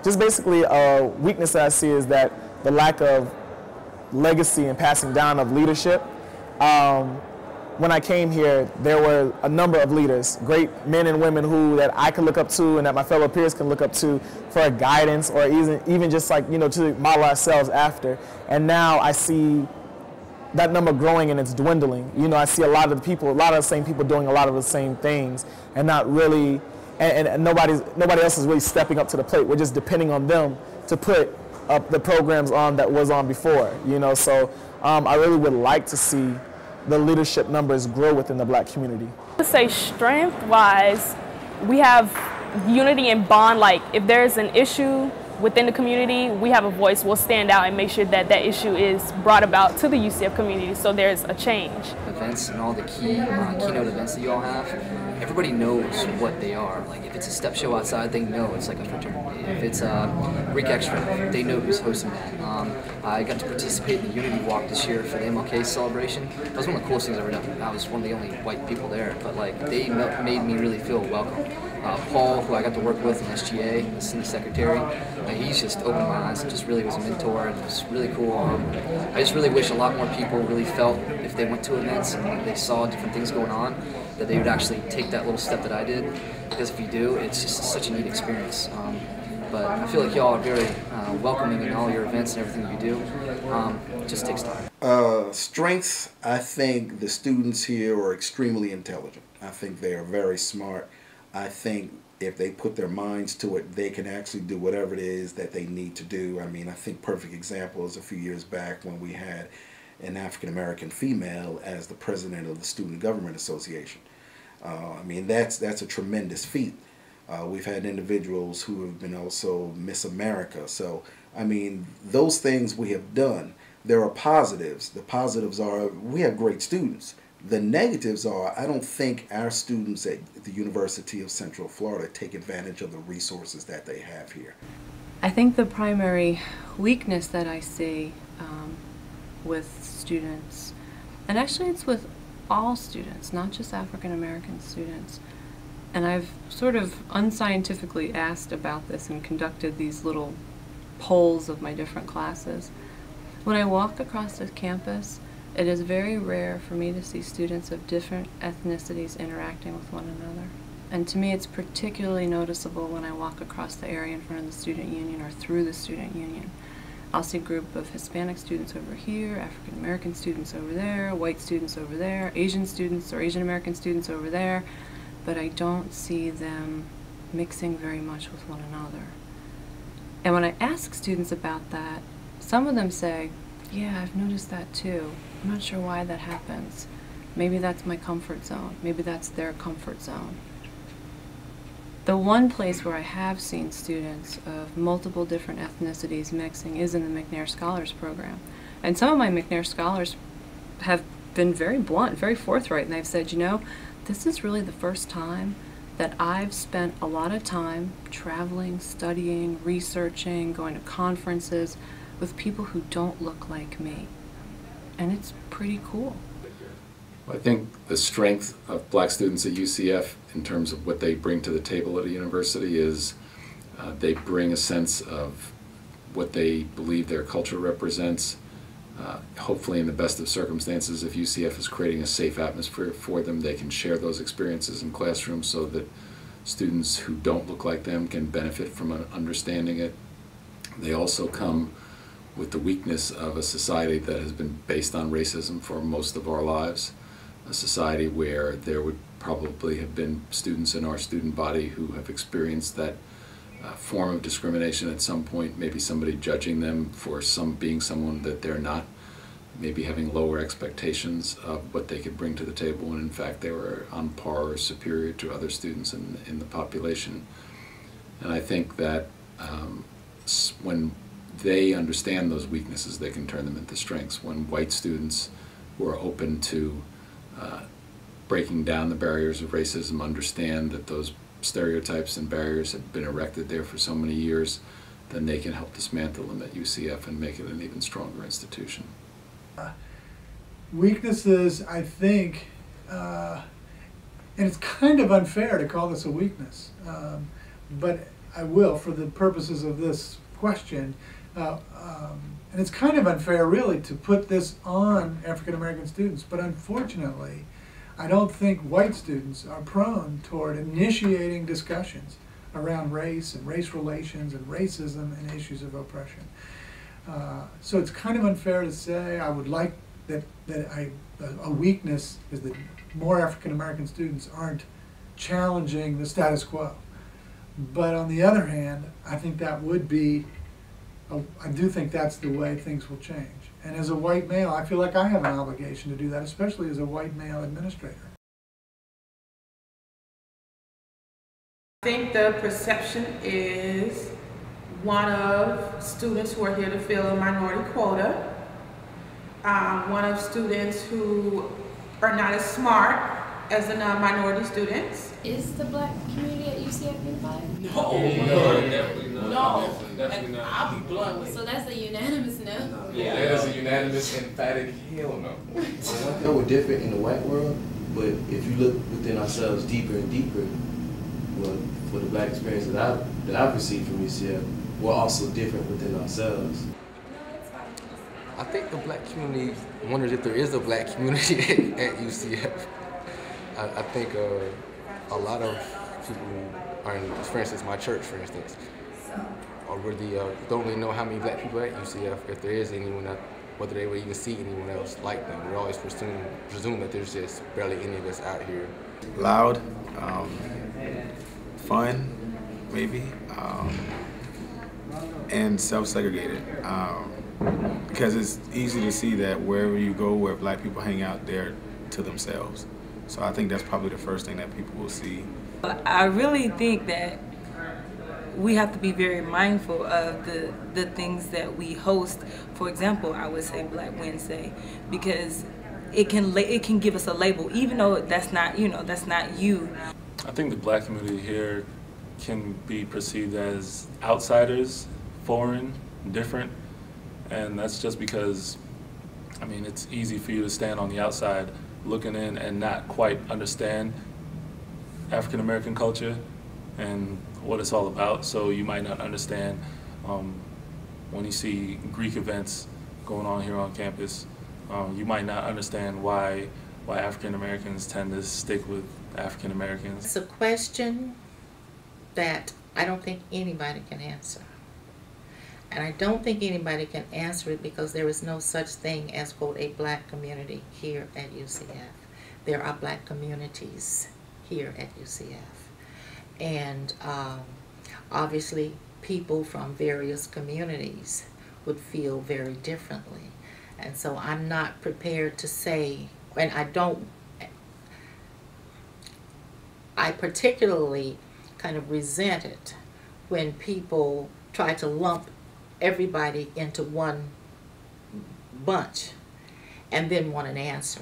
just basically a weakness that I see is that the lack of legacy and passing down of leadership. When I came here, there were a number of leaders, great men and women that I could look up to and that my fellow peers can look up to for guidance, or even just like, to model ourselves after. And now I see that number growing and it's dwindling. I see a lot of the same people doing a lot of the same things, and not really, and nobody else is really stepping up to the plate. We're just depending on them to put up the programs on that was on before. So I really would like to see the leadership numbers grow within the Black community. I would say strength-wise, we have unity and bond. Like if there's an issue within the community, we have a voice. We'll stand out and make sure that that issue is brought about to the UCF community, so there's a change. Events and all the keynote events that you all have, everybody knows what they are. Like if it's a step show outside, they know it's like a fraternity. If it's a Greek Extra, they know who's hosting that. I got to participate in the Unity Walk this year for the MLK celebration. That was one of the coolest things I've ever done. I was one of the only white people there, but like they made me really feel welcome. Paul, who I got to work with in SGA, the Senate Secretary, he's just opened my eyes and just really was a mentor, and it was really cool. I just really wish a lot more people really felt, if they went to events and they saw different things going on, that they would actually take that little step that I did, because if you do, it's just such a neat experience. But I feel like y'all are very welcoming in all your events and everything you do. It just takes time. Strengths, I think the students here are extremely intelligent. I think they are very smart. I think if they put their minds to it, they can actually do whatever it is that they need to do. I mean, I think perfect example is a few years back when we had an African-American female as the president of the Student Government Association. I mean, that's a tremendous feat. We've had individuals who have been also Miss America. So, I mean, those things we have done. There are positives. The positives are we have great students. The negatives are I don't think our students at the University of Central Florida take advantage of the resources that they have here. I think the primary weakness that I see with students, and actually it's with all students, not just African American students, and I've sort of unscientifically asked about this and conducted these little polls of my different classes. When I walk across the campus, it is very rare for me to see students of different ethnicities interacting with one another. And to me, it's particularly noticeable when I walk across the area in front of the student union or through the student union. I'll see a group of Hispanic students over here, African American students over there, white students over there, Asian students or Asian American students over there, but I don't see them mixing very much with one another. And when I ask students about that, some of them say, yeah, I've noticed that too. I'm not sure why that happens. Maybe that's my comfort zone. Maybe that's their comfort zone. The one place where I have seen students of multiple different ethnicities mixing is in the McNair Scholars Program. And some of my McNair Scholars have been very blunt, very forthright, and they've said, you know, this is really the first time that I've spent a lot of time traveling, studying, researching, going to conferences with people who don't look like me. And it's pretty cool. I think the strength of Black students at UCF in terms of what they bring to the table at a university is they bring a sense of what they believe their culture represents. Hopefully in the best of circumstances, if UCF is creating a safe atmosphere for them, they can share those experiences in classrooms so that students who don't look like them can benefit from understanding it. They also come with the weakness of a society that has been based on racism for most of our lives, a society where there would probably have been students in our student body who have experienced that form of discrimination at some point, maybe somebody judging them for being someone that they're not, maybe having lower expectations of what they could bring to the table when in fact they were on par or superior to other students in the population. And I think that when they understand those weaknesses, they can turn them into strengths. When white students who are open to breaking down the barriers of racism understand that those stereotypes and barriers have been erected there for so many years, then they can help dismantle them at UCF and make it an even stronger institution. Weaknesses, I think, and it's kind of unfair to call this a weakness, but I will for the purposes of this question. And it's kind of unfair, really, to put this on African American students, but unfortunately, I don't think white students are prone toward initiating discussions around race and race relations and racism and issues of oppression. So it's kind of unfair to say. I would like a weakness is that more African American students aren't challenging the status quo. But on the other hand, I think that would be, I do think that's the way things will change. And as a white male, I feel like I have an obligation to do that, especially as a white male administrator. I think the perception is one of students who are here to fill a minority quota, one of students who are not as smart as the non-minority students. Is the black community at UCF unified? No, definitely not. Definitely not. I'll be blunt with you. So that's a unanimous no? Yeah, that is a unanimous, emphatic hell no. I know we're different in the white world, but if you look within ourselves deeper and deeper, well, for the black experience that I've received from UCF, we're also different within ourselves. I think the black community wonders if there is a black community at UCF. I think a lot of people are in, for instance, my church, for instance, already don't really know how many black people are at UCF, if there is anyone, whether they would even see anyone else like them. We always presume that there's just barely any of us out here. Loud, fun, maybe, and self-segregated. Because it's easy to see that wherever you go, where black people hang out, they're to themselves. So I think that's probably the first thing that people will see. I really think that we have to be very mindful of the things that we host. For example, I would say Black Wednesday, because it can give us a label, even though that's not, that's not you. I think the black community here can be perceived as outsiders, foreign, different, and that's just because, I mean, it's easy for you to stand on the outside looking in and not quite understand African American culture and what it's all about. So you might not understand when you see Greek events going on here on campus. You might not understand why African Americans tend to stick with African Americans. It's a question that I don't think anybody can answer. And I don't think anybody can answer it because there is no such thing as, quote, a black community here at UCF. There are black communities here at UCF. And obviously people from various communities would feel very differently. And so I'm not prepared to say, and I particularly kind of resent it when people try to lump everybody into one bunch and then want an answer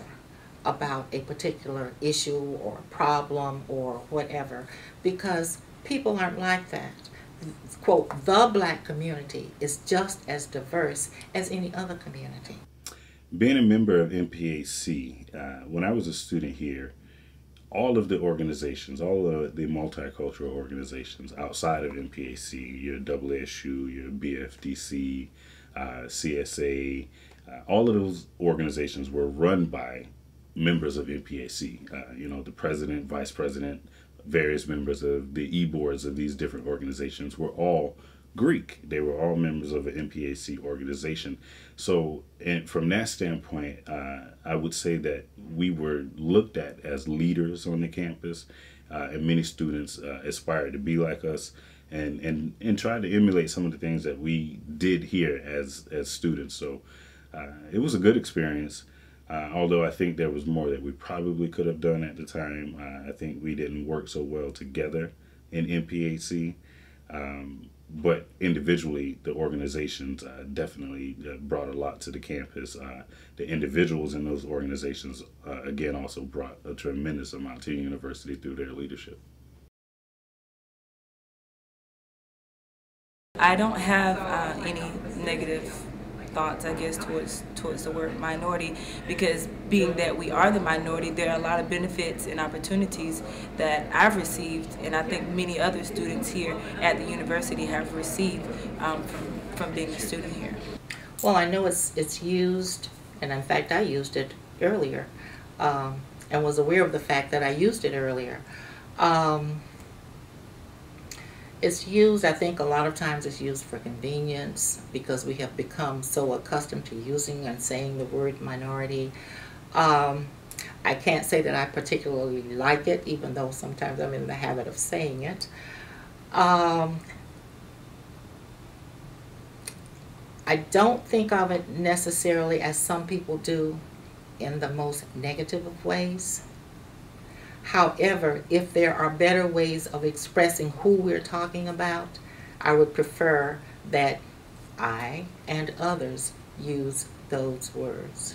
about a particular issue or problem or whatever, because people aren't like that. Quote, the black community is just as diverse as any other community. Being a member of MPAC, when I was a student here, all of the organizations, all of the multicultural organizations outside of MPAC, your AASU, your BFDC, CSA, all of those organizations were run by members of MPAC. The president, vice president, various members of the e-boards of these different organizations were all Greek. They were all members of an MPAC organization. So, and from that standpoint, I would say that we were looked at as leaders on the campus, and many students aspired to be like us and tried to emulate some of the things that we did here as students. So it was a good experience, although I think there was more that we probably could have done at the time. I think we didn't work so well together in MPAC. But individually, the organizations definitely brought a lot to the campus. The individuals in those organizations, again, also brought a tremendous amount to the university through their leadership. I don't have any negative thoughts, I guess, towards the word minority, because being that we are the minority, there are a lot of benefits and opportunities that I've received, and I think many other students here at the university have received from being a student here. Well, I know it's used, and in fact I used it earlier, and was aware of the fact that I used it earlier. It's used, I think a lot of times it's used for convenience because we have become so accustomed to using and saying the word minority. I can't say that I particularly like it, even though sometimes I'm in the habit of saying it. I don't think of it necessarily as some people do in the most negative of ways. However, if there are better ways of expressing who we're talking about, I would prefer that I and others use those words.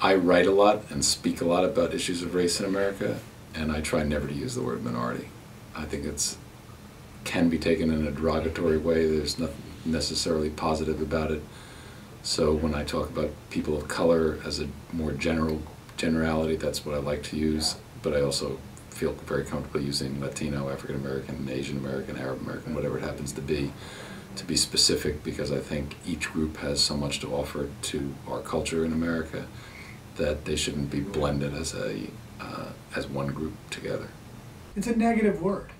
I write a lot and speak a lot about issues of race in America, and I try never to use the word minority. I think it can be taken in a derogatory way. There's nothing necessarily positive about it. So when I talk about people of color as a more generality, that's what I like to use, but I also feel very comfortable using Latino, African American, Asian American, Arab American, whatever it happens to be specific, because I think each group has so much to offer to our culture in America that they shouldn't be blended as one group together. It's a negative word.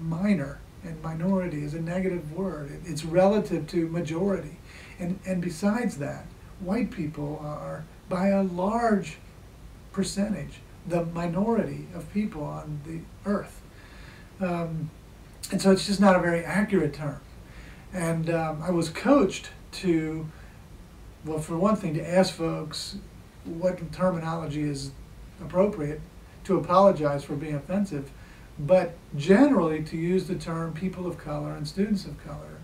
Minor and minority is a negative word. It's relative to majority. And besides that, white people are, by a large percentage, the minority of people on the earth. And so it's just not a very accurate term. And I was coached to, well, for one thing, to ask folks what terminology is appropriate, to apologize for being offensive, but generally to use the term people of color and students of color